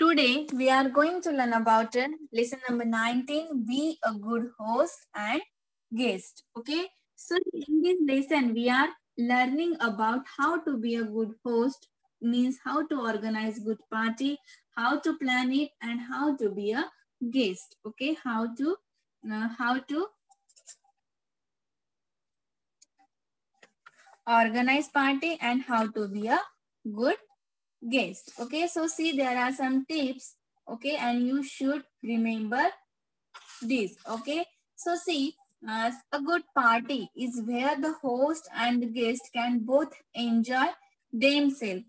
Today we are going to learn about lesson number 19, be a good host and guest. Okay, so in this lesson we are learning about how to be a good host, means how to organize good party, how to plan it, and how to be a guest. Okay, how to organize party and how to be a good guest. Okay, so see, there are some tips. Okay, and you should remember this. Okay, so see, a good party is where the host and the guest can both enjoy themselves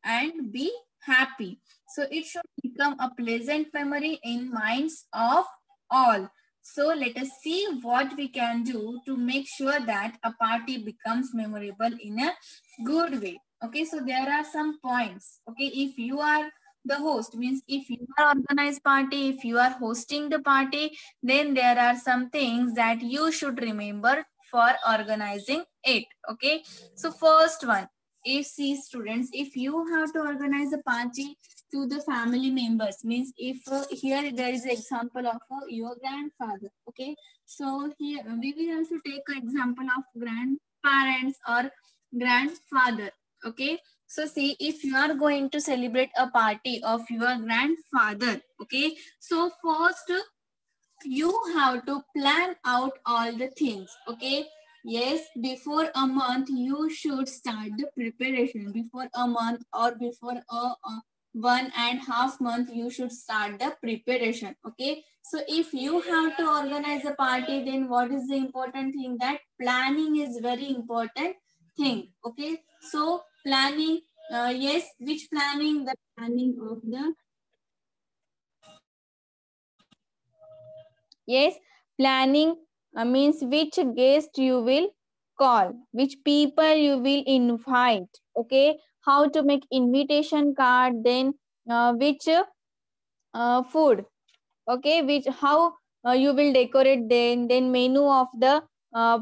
and be happy. So it should become a pleasant memory in minds of all. So let us see what we can do to make sure that a party becomes memorable in a good way. Okay, so there are some points. Okay, if you are the host, means if you are organized party, if you are hosting the party, then there are some things that you should remember for organizing it. Okay, so first one, if see students, if you have to organize a party to the family members, means if here there is an example of your grandfather. Okay, so here we will also take an example of grandparents or grandfather. Okay, so see, if you are going to celebrate a party of your grandfather, okay, so first you have to plan out all the things. Okay, yes, before a month you should start the preparation. Before a month or before a 1.5 month you should start the preparation. Okay, so if you have to organize a party, then what is the important thing? That planning is very important thing. Okay, so planning, yes, which planning? The planning of the, yes, planning means which guest you will call, which people you will invite. Okay, how to make invitation card, then which food. Okay, which how you will decorate, then menu of the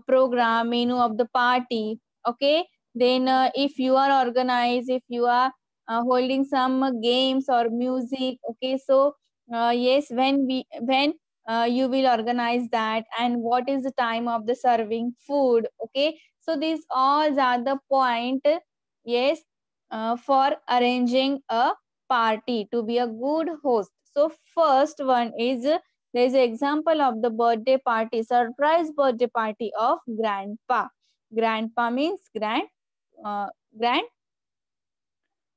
program, menu of the party. Okay, then if you are organized, if you are holding some games or music. Okay, so yes, when you will organize that, and what is the time of the serving food. Okay, so these all are the point, yes, for arranging a party to be a good host. So first one is there is an example of the birthday party, surprise birthday party of grandpa. Grandpa means uh,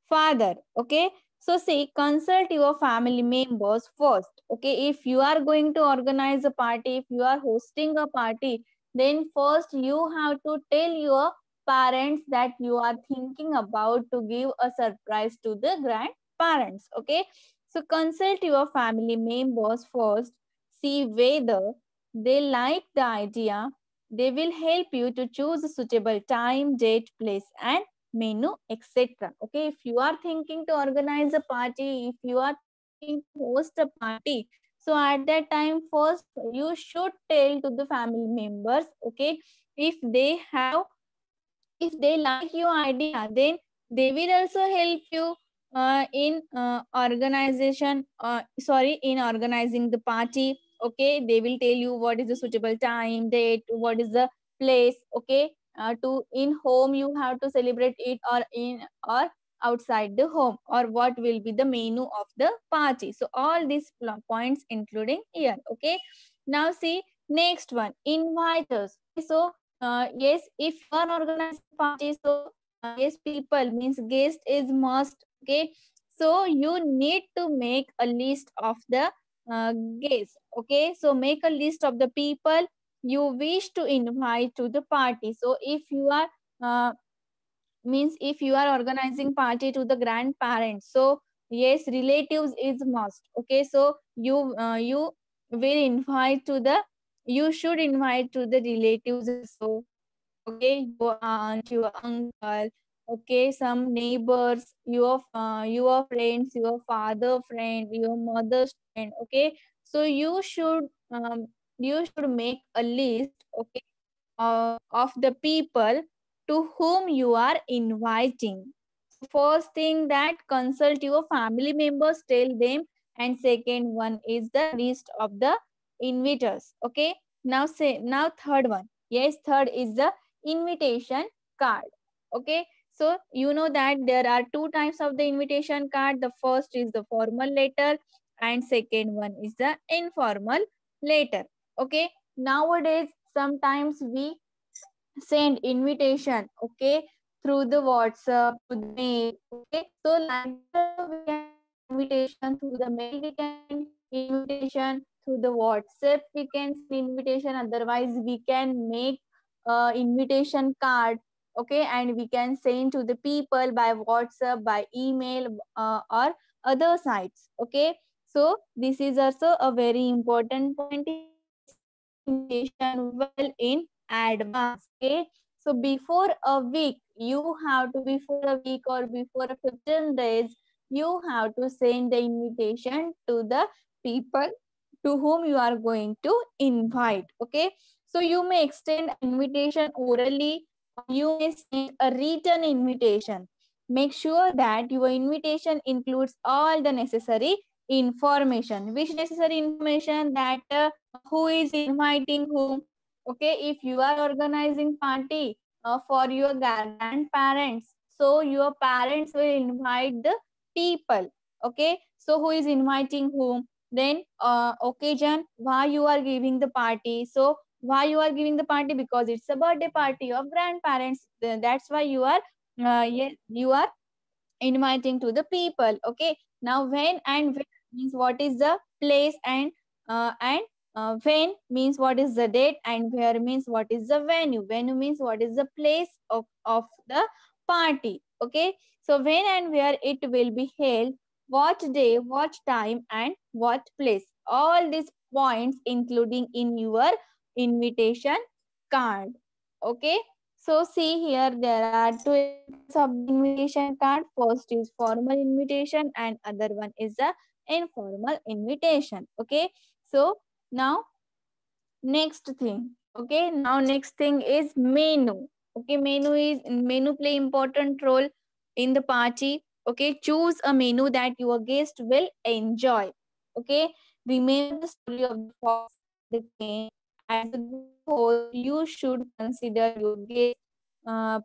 grandfather. Okay, so see, consult your family members first. Okay, if you are going to organize a party, if you are hosting a party, then first you have to tell your parents that you are thinking about to give a surprise to the grandparents. Okay, so consult your family members first, see whether they like the idea. They will help you to choose a suitable time, date, place, and menu, etc. Okay, if you are thinking to organize a party, if you are thinking to host a party, so at that time first you should tell to the family members. Okay, if they have, if they like your idea, then they will also help you in organization, sorry, in organizing the party. Okay, they will tell you what is the suitable time, date, what is the place. Okay, to in home you have to celebrate it, or in or outside the home, or what will be the menu of the party. So all these points including here. Okay, now see, next one, inviters. Okay, so yes, if you are organizing party, so yes, people means guest is must. Okay, so you need to make a list of the guests. Okay, so make a list of the people you wish to invite to the party. So if you are means if you are organizing party to the grandparents, so yes, relatives is must. Okay, so you will invite to the, you should invite to the relatives also. Okay, your aunt, your uncle. Okay, some neighbors, your friends, your father friend, your mother's friend. Okay, so you should make a list. Okay, of the people to whom you are inviting. First thing that consult your family members, tell them, and second one is the list of the inviters. Okay, now third one. Yes, third is the invitation card. Okay, so you know that there are two types of the invitation card. The first is the formal letter and second one is the informal letter. Okay, nowadays sometimes we send invitation, okay, through the WhatsApp, through the mail, okay. So like we can invitation through the mail, we can invitation through the WhatsApp, we can send invitation. Otherwise, we can make invitation card, okay, and we can send to the people by WhatsApp, by email, or other sites, okay. So this is also a very important point. Invitation well in advance. Okay, so before a week, you have to, before a week or before 15 days, you have to send the invitation to the people to whom you are going to invite. Okay, so you may extend invitation orally, or you may send a written invitation. Make sure that your invitation includes all the necessary information. Which necessary information? That who is inviting whom. Okay, if you are organizing party for your grandparents, so your parents will invite the people. Okay, so who is inviting whom, then occasion, why you are giving the party. So why you are giving the party? Because it's a birthday party of grandparents. That's why you are you are inviting to the people. Okay, now when and where means what is the place, and when means what is the date, and where means what is the venue. Venue means what is the place of the party. Okay, so when and where it will be held, what day, what time, and what place. All these points including in your invitation card. Okay, so see here, there are two types of invitation card. First is formal invitation and other one is the informal invitation. Okay, so now next thing. Okay, now next thing is menu. Okay, menu play important role in the party. Okay, choose a menu that your guest will enjoy. Okay, remember the story of the fox and the king. As a good host, you should consider your guest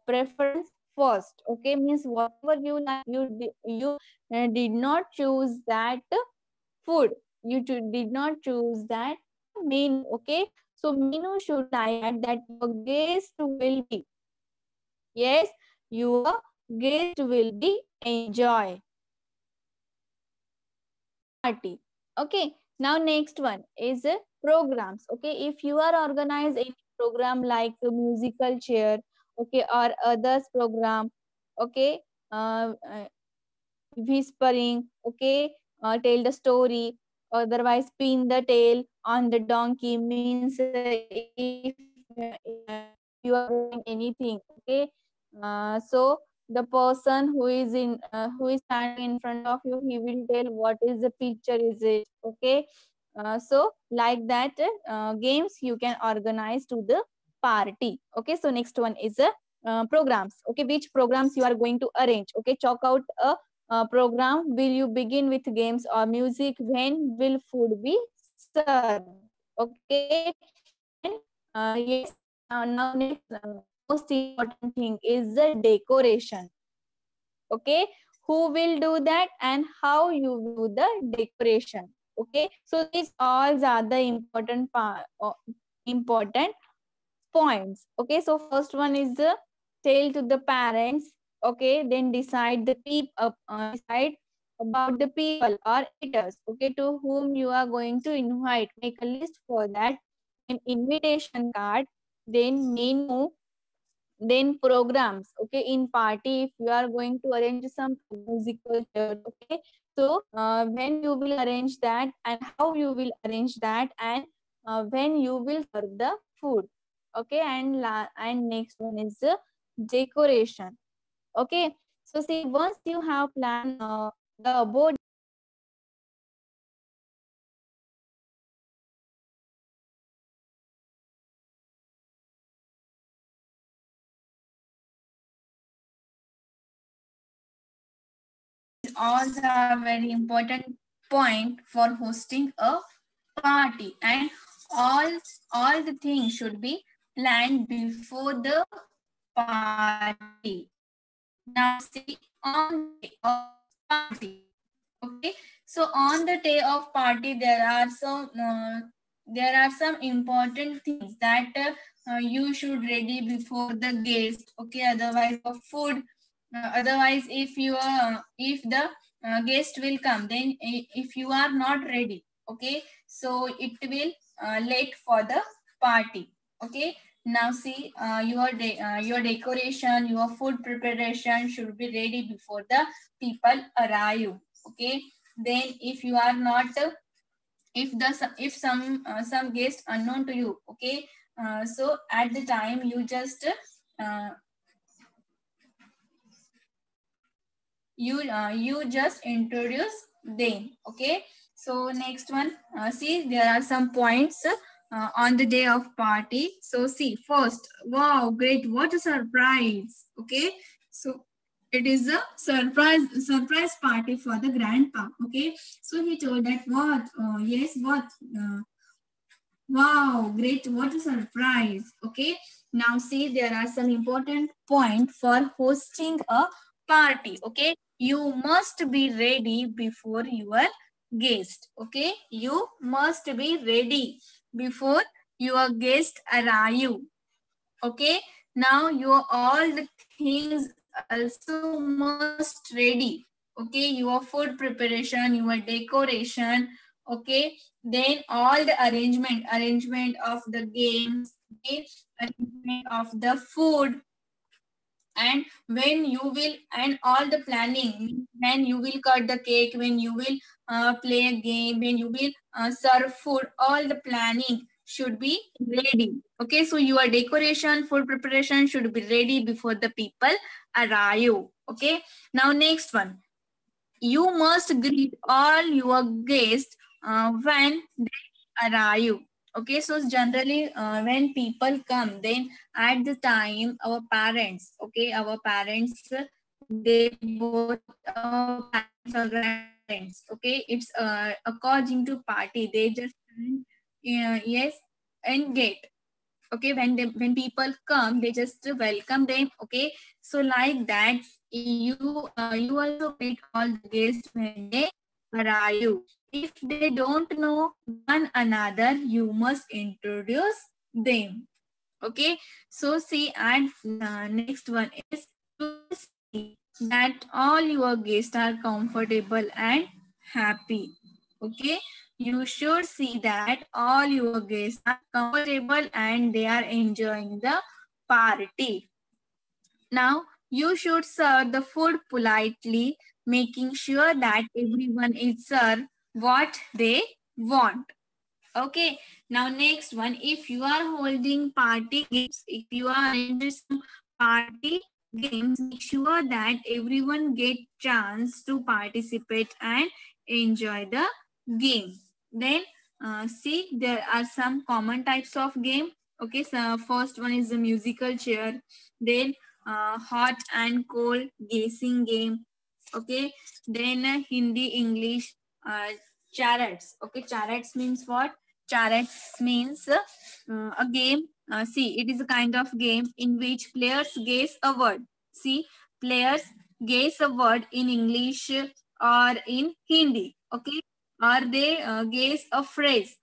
preference first. Okay, means whatever you like, you did not choose that food. You did not choose that menu. Okay, so menu should like that your guest will be, yes, your guest will be enjoy party. Okay, now next one is programs. Okay, if you are organized any program like a musical chair, okay, or others program, okay, whispering, okay, tell the story, otherwise pin the tail on the donkey means if you are doing anything. Okay, so the person who is standing in front of you, he will tell what is the picture is it. Okay, so like that games you can organize to the party. Okay, so next one is programs. Okay, which programs you are going to arrange. Okay, chalk out a program. Will you begin with games or music? When will food be served? Okay, and yes, now next most important thing is the decoration. Okay, who will do that and how you will do the decoration. Okay, so these all are the important points. Okay, so first one is the tell to the parents. Okay, then decide about the people or eaters. Okay, to whom you are going to invite. Make a list for that. An invitation card, then menu, then programs. Okay, in party, if you are going to arrange some musical chair, okay, so when you will arrange that and how you will arrange that, and when you will serve the food. Okay, and next one is the decoration. Okay, so see, once you have planned the above all are very important point for hosting a party, and all the things should be planned before the party. Now see, on the day of party, okay, so on the day of party there are some important things that you should ready before the guest, okay, otherwise the food, otherwise if the guest will come, then if you are not ready, okay, so it will late for the party, okay. Now see, your decoration, your food preparation should be ready before the people arrive, okay. Then if you are not if some guest unknown to you, okay, so at the time uh, you just introduce them, okay. So next one, see, there are some points on the day of party. So see, first, wow, great, what a surprise, okay. So it is a surprise party for the grandpa, okay. So he told that, what, yes, what, wow, great, what a surprise, okay. Now see, there are some important points for hosting a party, okay. You must be ready before your guest, okay. You must be ready before your guest arrive, okay. Now your all the things also must ready, okay. Your food preparation, your decoration, okay. Then all the arrangement of the games, okay, arrangement of the food, and when you will, and all the planning, when you will cut the cake, when you will play a game, when you will serve food, all the planning should be ready, okay. So your decoration, food preparation should be ready before the people arrive, okay. Now next one, you must greet all your guests when they arrive, okay. So generally when people come, then at the time our parents, okay, our parents, they both parents or grandparents, okay, it's according to party, they just yes and get, okay. When people come, they just welcome them, okay. So like that, you also greet all the guests when they arrive. If they don't know one another, you must introduce them, okay. So see, and next one is to see that all your guests are comfortable and happy, okay. You should see that all your guests are comfortable and they are enjoying the party. Now you should serve the food politely, making sure that everyone is served what they want, okay. Now next one, if you are holding party games, if you are arranging some party games, make sure that everyone get chance to participate and enjoy the game. Then see, there are some common types of game, okay. So first one is the musical chair, then hot and cold guessing game, okay. Then Hindi English, charades, okay. Charades means what? Charades means a game. See, it is a kind of game in which players guess a word. See, players guess a word in English or in Hindi, okay, or they guess a phrase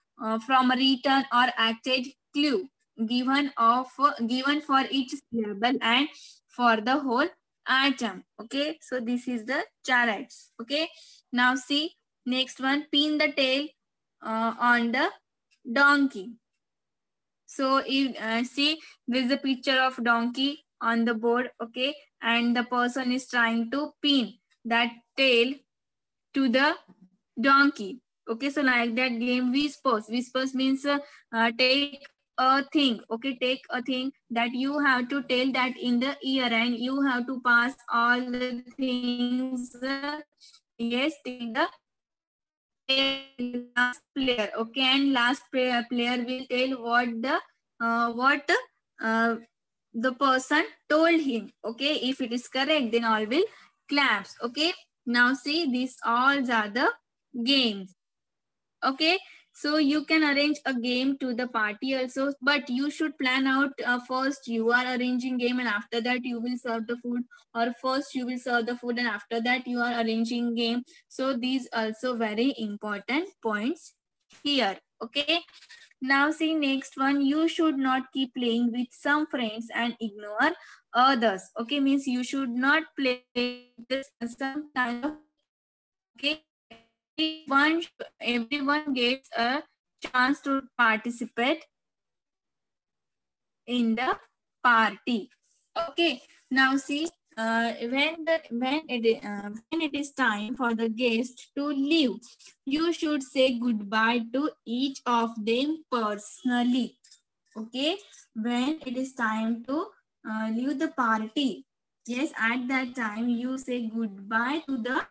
from a written or acted clue given for each syllable and for the whole item, okay. So this is the charades, okay. Now see, next one, pin the tail on the donkey. So if see, there is a picture of donkey on the board, okay, and the person is trying to pin that tail to the donkey, okay. So like that game, whispers means take a thing, okay, take a thing that you have to tell that in the ear, and you have to pass all the things yes till the last player, okay. And last player will tell what uh, the person told him, okay. If it is correct, then all will claps, okay. Now see, these all are the games. Okay, so you can arrange a game to the party also, but you should plan out first you are arranging game and after that you will serve the food, or first you will serve the food and after that you are arranging game. So these also very important points here. Okay, now see next one, you should not keep playing with some friends and ignore others. Okay, means you should not play this some kind of, okay, everyone gets a chance to participate in the party. Okay, now see, when it is time for the guest to leave, you should say goodbye to each of them personally. Okay, when it is time to leave the party, yes, at that time you say goodbye to the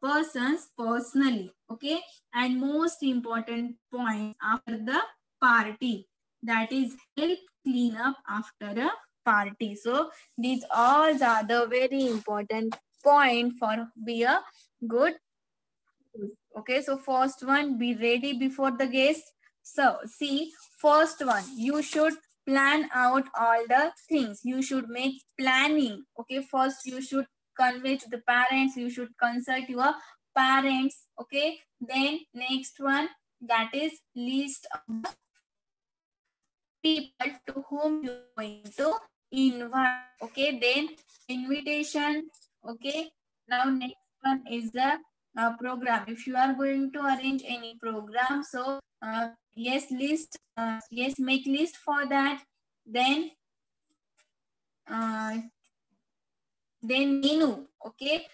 persons personally. Okay, and most important point after the party, that is help clean up after a party. So these all are the very important point for be a good. Okay, so first one, be ready before the guest. So see, first one, you should plan out all the things. You should make planning. Okay, first you should convey to the parents. You should consult your parents. Okay, then next one, that is list of the people to whom you are going to invite. Okay, then invitation. Okay, now next one is the program. If you are going to arrange any program, so yes, yes, make list for that. Then uh, menu. Okay,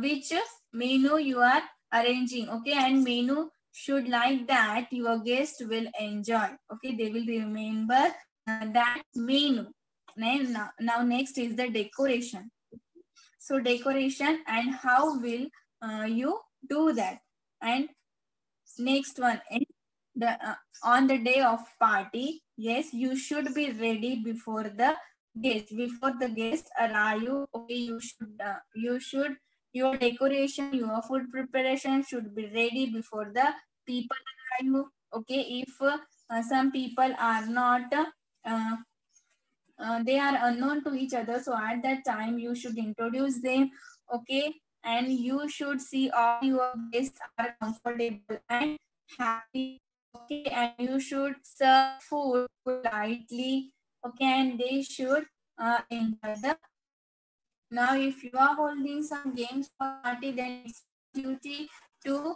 which menu you are arranging. Okay, and menu should like that your guest will enjoy. Okay, they will remember that menu. Now next is the decoration. So decoration and how will you do that? And next one is the on the day of party. Yes, you should be ready before the guest. Before the guest arrive, okay, you should your decoration, your food preparation should be ready before the people arrive. Okay, if some people are not they are unknown to each other, so at that time you should introduce them. Okay, and you should see all your guests are comfortable and happy. Okay, and you should serve food politely. Okay, and they should enjoy the. Now if you are holding some games for party, then it's duty to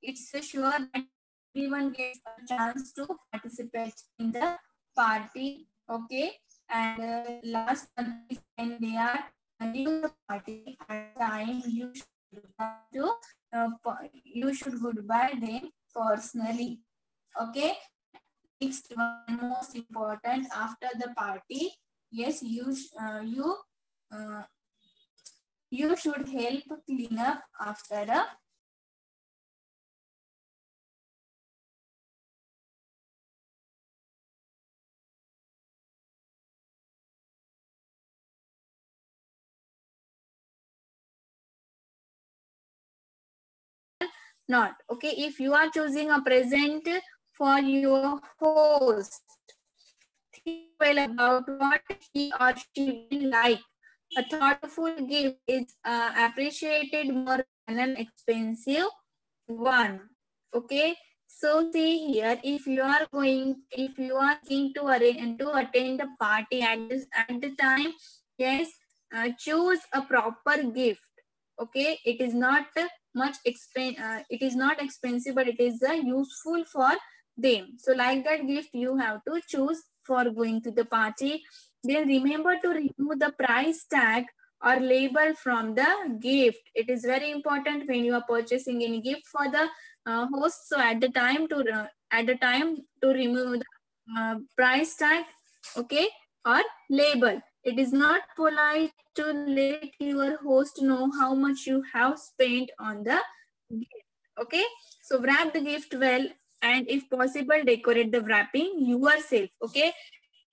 it's sure that everyone gets a chance to participate in the party. Okay, and last one is when they are leaving the party at time, to you should goodbye them personally. Okay, next one, most important, after the party, yes, uh, you should help clean up after a. Not okay. If you are choosing a present for your host, think well about what he or she will like. A thoughtful gift is appreciated more than an expensive one. Okay. So see here, if you are going to arrange to attend the party at the time, yes, choose a proper gift. Okay, it is not it is not expensive, but it is useful for them. So like that gift you have to choose for going to the party. Then remember to remove the price tag or label from the gift. It is very important when you are purchasing any gift for the host. So at the time to remove the price tag, okay, or label. It is not polite to let your host know how much you have spent on the gift. Okay, so wrap the gift well, and if possible decorate the wrapping yourself. Okay,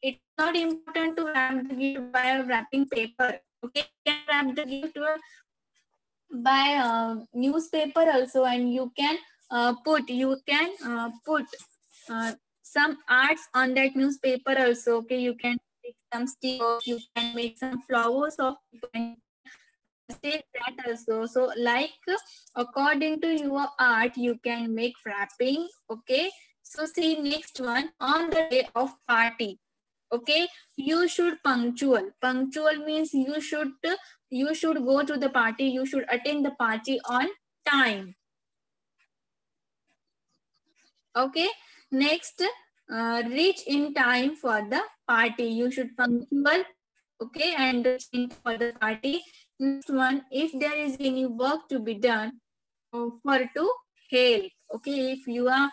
it's not important to wrap the gift by wrapping paper. Okay, you can wrap the gift by newspaper also, and you can put some arts on that newspaper also. Okay, you can make some stickers, you can make some flowers of people, and say that also. So like according to your art you can make wrapping. Okay, so see next one, on the day of party. Okay, you should punctual means you should go to the party, you should attend the party on time. Okay, next, reach in time for the party, you should punctual. Okay, and reach in for the party. Next one, if there is any work to be done, for to help. Okay, if you are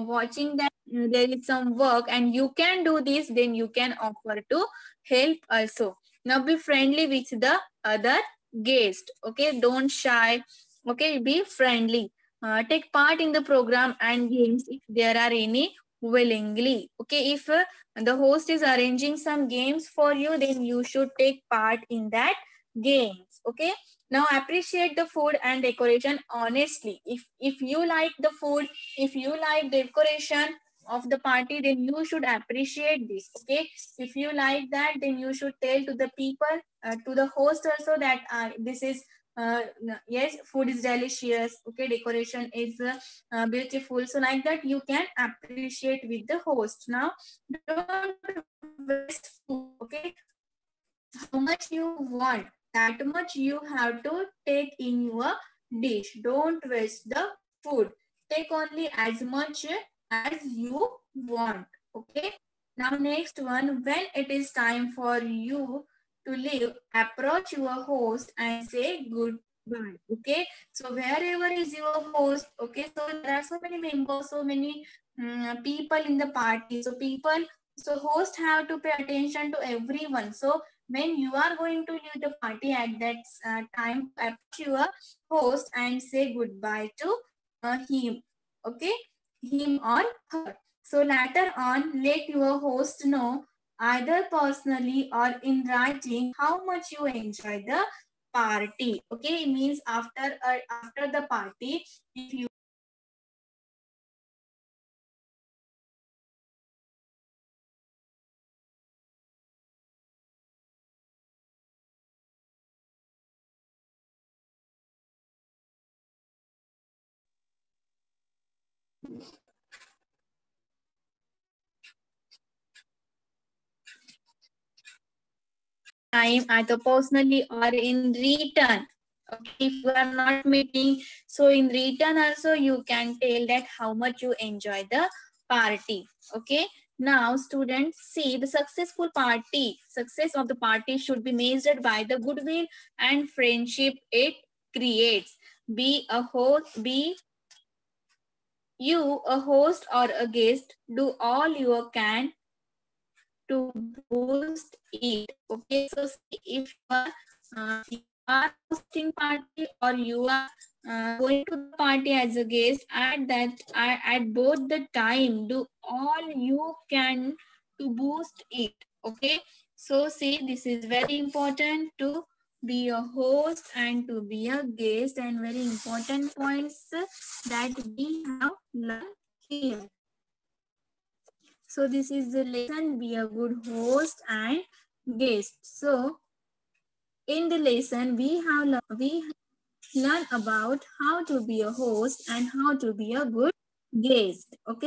watching that there is some work and you can do this, then you can offer to help also. Now be friendly with the other guest. Okay, don't shy. Okay, be friendly. Take part in the program and games if there are any willingly. Okay, if the host is arranging some games for you, then you should take part in that games. Okay, now appreciate the food and decoration honestly. If you like the food, if you like decoration of the party, then you should appreciate this. Okay, if you like that, then you should tell to the people, to the host also, that this is yes, food is delicious. Okay, decoration is beautiful. So like that you can appreciate with the host. Now don't waste food. Okay, how much you want, that much you have to take in your dish. Don't waste the food. Take only as much as you want. Okay, now next one, when it is time for you to leave, approach your host and say goodbye. Okay, so wherever is your host, okay, so there are so many members, so many people in the party, so host have to pay attention to everyone. So when you are going to leave the party, at that time, approach your host and say goodbye to him. Okay, him or her. So later on, let your host know, either personally or in writing, how much you enjoy the party. Okay, it means after the party, if you time, either personally or in return. Okay, if you are not meeting, so in return also you can tell that how much you enjoy the party. Okay, now students, see, the success of the party should be measured by the goodwill and friendship it creates. Be you a host or a guest, do all you can to boost it. Okay, so see, if you are hosting party or you are going to the party as a guest, at both the time, do all you can to boost it. Okay, so see, this is very important to be a host and to be a guest, and very important points that we have learned here. So this is the lesson, be a good host and guest. So in the lesson we learn about how to be a host and how to be a good guest. Okay.